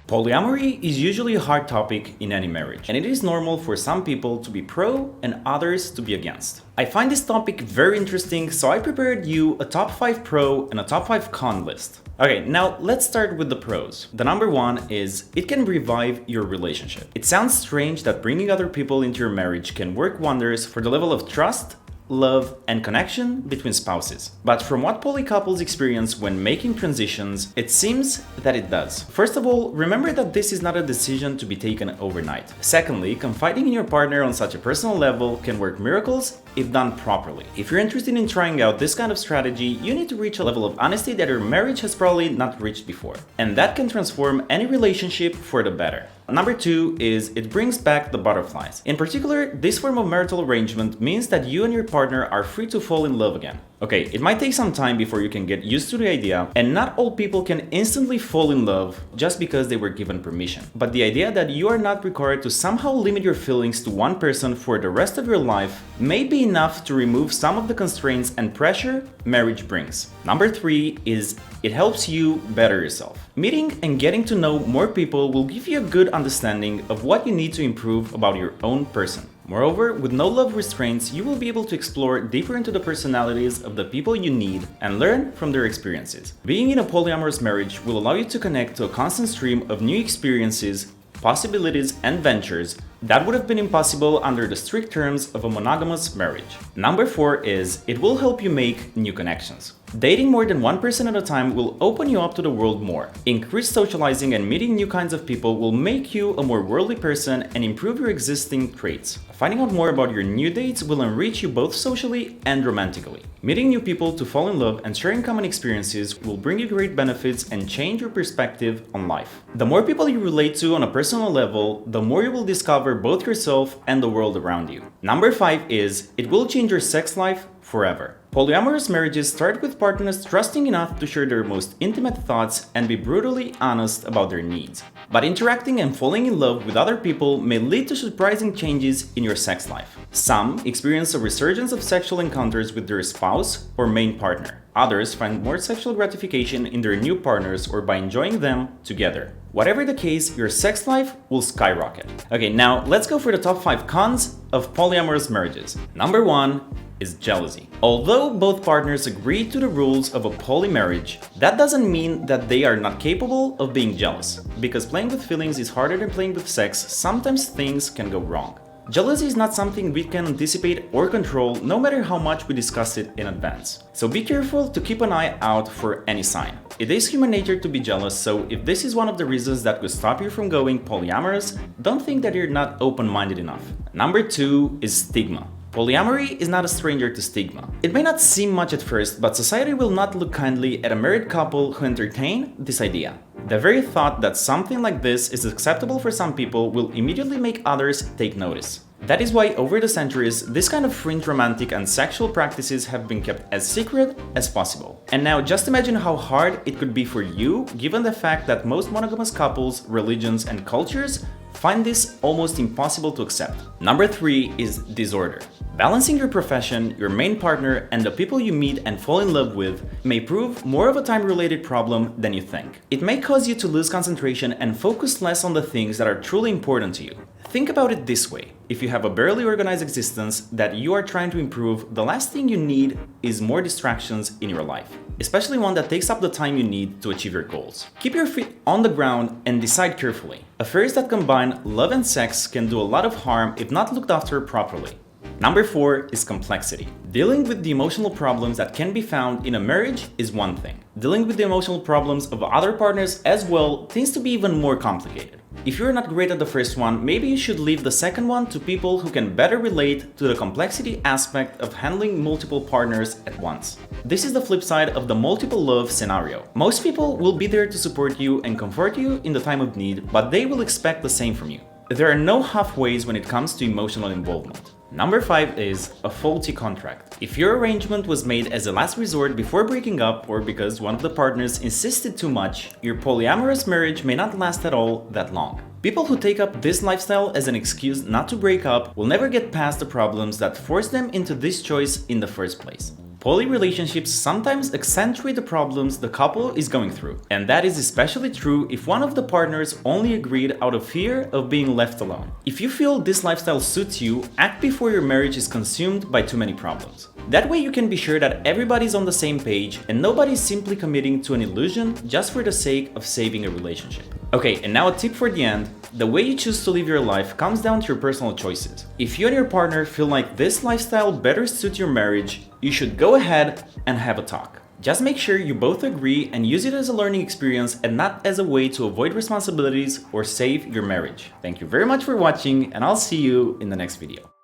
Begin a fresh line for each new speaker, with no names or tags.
Polyamory is usually a hard topic in any marriage, and it is normal for some people to be pro and others to be against. I find this topic very interesting, so I prepared you a top 5 pro and a top 5 con list. Okay, now let's start with the pros. The number one is it can revive your relationship. It sounds strange that bringing other people into your marriage can work wonders for the level of trust, love, and connection between spouses. But from what poly couples experience when making transitions, it seems that it does. First of all, remember that this is not a decision to be taken overnight. Secondly, confiding in your partner on such a personal level can work miracles if done properly. If you're interested in trying out this kind of strategy, you need to reach a level of honesty that your marriage has probably not reached before. And that can transform any relationship for the better. Number two is it brings back the butterflies. In particular, this form of marital arrangement means that you and your partner are free to fall in love again. Okay, it might take some time before you can get used to the idea, and not all people can instantly fall in love just because they were given permission. But the idea that you are not required to somehow limit your feelings to one person for the rest of your life may be enough to remove some of the constraints and pressure marriage brings. Number three is it helps you better yourself. Meeting and getting to know more people will give you a good understanding of what you need to improve about your own person. Moreover, with no love restraints, you will be able to explore deeper into the personalities of the people you need and learn from their experiences. Being in a polyamorous marriage will allow you to connect to a constant stream of new experiences, possibilities, and ventures that would have been impossible under the strict terms of a monogamous marriage. Number four is it will help you make new connections. Dating more than one person at a time will open you up to the world more. Increased socializing and meeting new kinds of people will make you a more worldly person and improve your existing traits. Finding out more about your new dates will enrich you both socially and romantically. Meeting new people to fall in love and sharing common experiences will bring you great benefits and change your perspective on life. The more people you relate to on a personal level, the more you will discover both yourself and the world around you. Number five is it will change your sex life forever. Polyamorous marriages start with partners trusting enough to share their most intimate thoughts and be brutally honest about their needs. But interacting and falling in love with other people may lead to surprising changes in your sex life. Some experience a resurgence of sexual encounters with their spouse or main partner. Others find more sexual gratification in their new partners or by enjoying them together. Whatever the case, your sex life will skyrocket. Okay, now let's go for the top 5 cons of polyamorous marriages. Number one is jealousy. Although both partners agree to the rules of a poly marriage, that doesn't mean that they are not capable of being jealous. Because playing with feelings is harder than playing with sex, sometimes things can go wrong. Jealousy is not something we can anticipate or control, no matter how much we discuss it in advance. So be careful to keep an eye out for any sign. It is human nature to be jealous, so if this is one of the reasons that could stop you from going polyamorous, don't think that you're not open-minded enough. Number two is stigma. Polyamory is not a stranger to stigma. It may not seem much at first, but society will not look kindly at a married couple who entertain this idea. The very thought that something like this is acceptable for some people will immediately make others take notice. That is why over the centuries, this kind of fringe romantic and sexual practices have been kept as secret as possible. And now just imagine how hard it could be for you, given the fact that most monogamous couples, religions, and cultures find this almost impossible to accept. Number three is disorder. Balancing your profession, your main partner, and the people you meet and fall in love with may prove more of a time-related problem than you think. It may cause you to lose concentration and focus less on the things that are truly important to you. Think about it this way. If you have a barely organized existence that you are trying to improve, the last thing you need is more distractions in your life, especially one that takes up the time you need to achieve your goals. Keep your feet on the ground and decide carefully. Affairs that combine love and sex can do a lot of harm if not looked after properly. Number four is complexity. Dealing with the emotional problems that can be found in a marriage is one thing. Dealing with the emotional problems of other partners as well tends to be even more complicated. If you're not great at the first one, maybe you should leave the second one to people who can better relate to the complexity aspect of handling multiple partners at once. This is the flip side of the multiple love scenario. Most people will be there to support you and comfort you in the time of need, but they will expect the same from you. There are no halfways when it comes to emotional involvement. Number five is a faulty contract. If your arrangement was made as a last resort before breaking up or because one of the partners insisted too much, your polyamorous marriage may not last at all that long. People who take up this lifestyle as an excuse not to break up will never get past the problems that forced them into this choice in the first place. Poly relationships sometimes accentuate the problems the couple is going through, and that is especially true if one of the partners only agreed out of fear of being left alone. If you feel this lifestyle suits you, act before your marriage is consumed by too many problems. That way you can be sure that everybody's on the same page and nobody's simply committing to an illusion just for the sake of saving a relationship. Okay, and now a tip for the end. The way you choose to live your life comes down to your personal choices. If you and your partner feel like this lifestyle better suits your marriage, you should go ahead and have a talk. Just make sure you both agree and use it as a learning experience and not as a way to avoid responsibilities or save your marriage. Thank you very much for watching, and I'll see you in the next video.